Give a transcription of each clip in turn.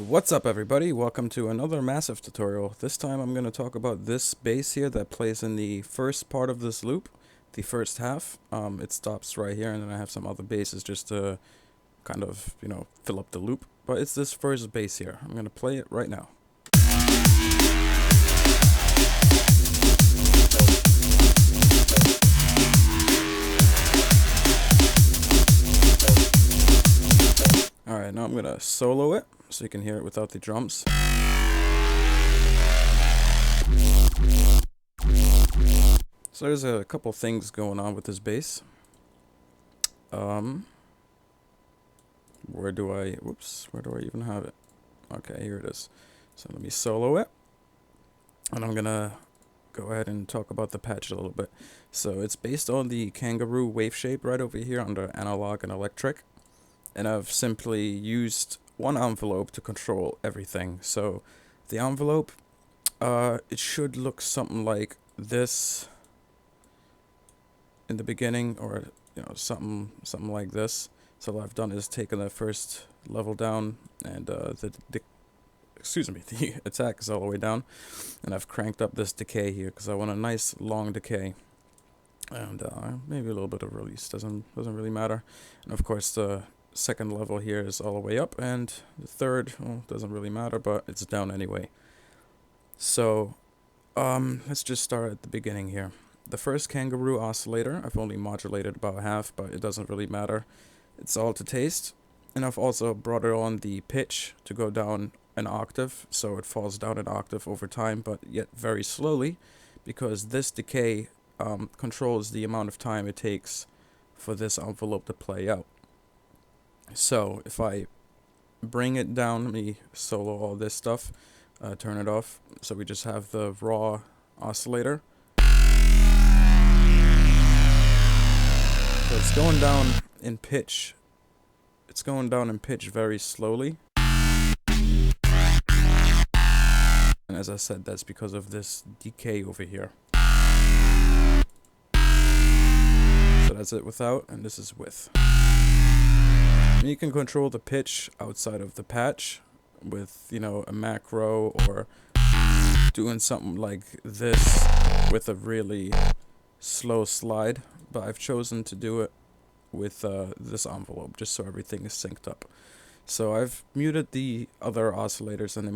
What's up everybody, welcome to another massive tutorial. This time I'm going to talk about this bass here that plays in the first part of this loop, the first half. It stops right here and then I have some other basses just to kind of, fill up the loop. But it's this first bass here. I'm going to play it right now. Alright, now I'm going to solo it so you can hear it without the drums. So there's a couple things going on with this bass. Where do I even have it? Okay, here it is. So let me solo it. And I'm gonna go ahead and talk about the patch a little bit. So it's based on the kangaroo wave shape right over here under analog and electric. And I've simply used one envelope to control everything. So the envelope, it should look something like this in the beginning, or something like this. So what I've done is taken the first level down, and the attack is all the way down, and I've cranked up this decay here because I want a nice long decay, and maybe a little bit of release, doesn't really matter. And of course the second level here is all the way up, and the third, well, doesn't really matter, but it's down anyway. So let's just start at the beginning here. The first kangaroo oscillator, I've only modulated about half, but it doesn't really matter. It's all to taste. And I've also brought it on the pitch to go down an octave, so it falls down an octave over time, but yet very slowly, because this decay controls the amount of time it takes for this envelope to play out. So if I bring it down, let me solo all this stuff, turn it off, so we just have the raw oscillator. So it's going down in pitch. It's going down in pitch very slowly. And as I said, that's because of this decay over here. So that's it without, and this is with. And you can control the pitch outside of the patch with, a macro, or doing something like this with a really slow slide. But I've chosen to do it with this envelope just so everything is synced up. So I've muted the other oscillators and the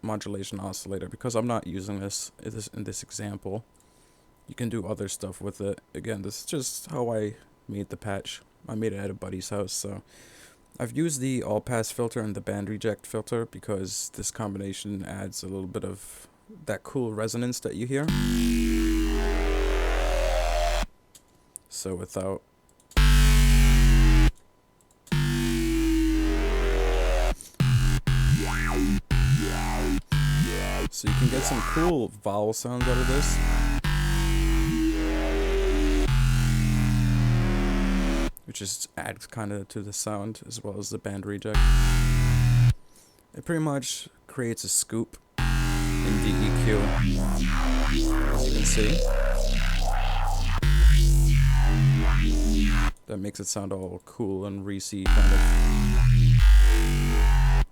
modulation oscillator because I'm not using this in this example. You can do other stuff with it. Again, this is just how I made the patch. I made it at a buddy's house, so I've used the all-pass filter and the band reject filter because this combination adds a little bit of that cool resonance that you hear. So without. So you can get some cool vowel sounds out of this. Which just adds kind of to the sound as well as the band reject. It pretty much creates a scoop in the EQ, as you can see. That makes it sound all cool and greasy, kind of.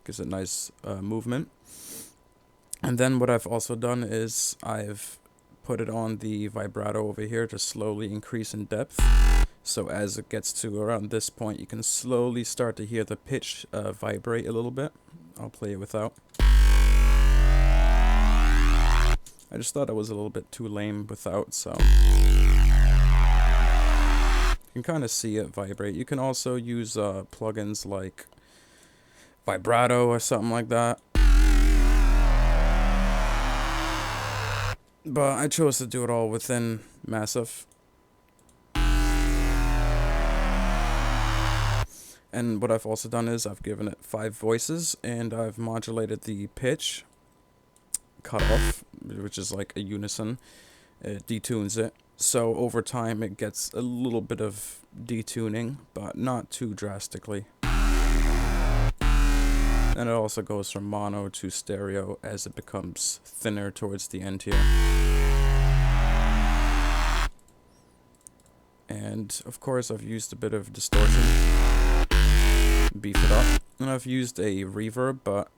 Gives it nice movement. And then what I've also done is I've put it on the vibrato over here to slowly increase in depth. So as it gets to around this point, you can slowly start to hear the pitch vibrate a little bit. I'll play it without. I just thought it was a little bit too lame without, so you can kind of see it vibrate. You can also use plugins like vibrato or something like that. But I chose to do it all within Massive. And what I've also done is I've given it 5 voices, and I've modulated the pitch cutoff, which is like a unison. It detunes it. So over time it gets a little bit of detuning, but not too drastically. And it also goes from mono to stereo as it becomes thinner towards the end here. And of course I've used a bit of distortion, beef it up. And I've used a reverb, but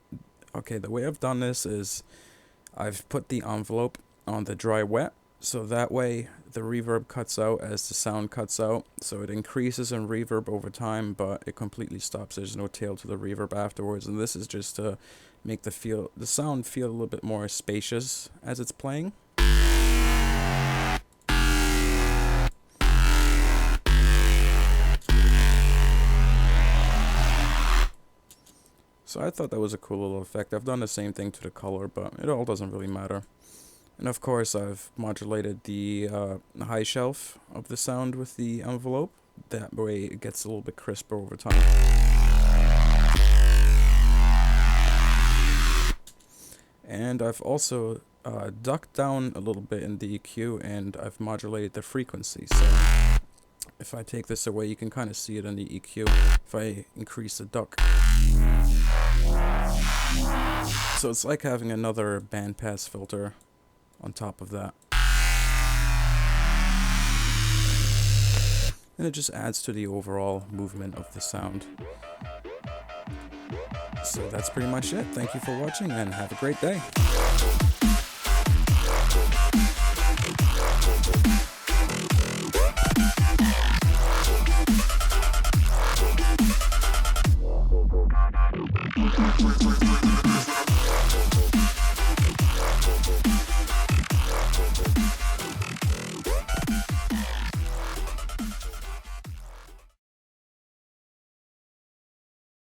Okay, the way I've done this is I've put the envelope on the dry wet, so that way the reverb cuts out as the sound cuts out. So it increases in reverb over time, but it completely stops. There's no tail to the reverb afterwards, and this is just to make the sound feel a little bit more spacious as it's playing. So I thought that was a cool little effect. I've done the same thing to the color, but it all doesn't really matter. And of course I've modulated the high shelf of the sound with the envelope. That way it gets a little bit crisper over time. And I've also ducked down a little bit in the EQ, and I've modulated the frequency. So if I take this away, you can kind of see it in the EQ if I increase the duck. So it's like having another bandpass filter on top of that. And it just adds to the overall movement of the sound. So that's pretty much it. Thank you for watching and have a great day.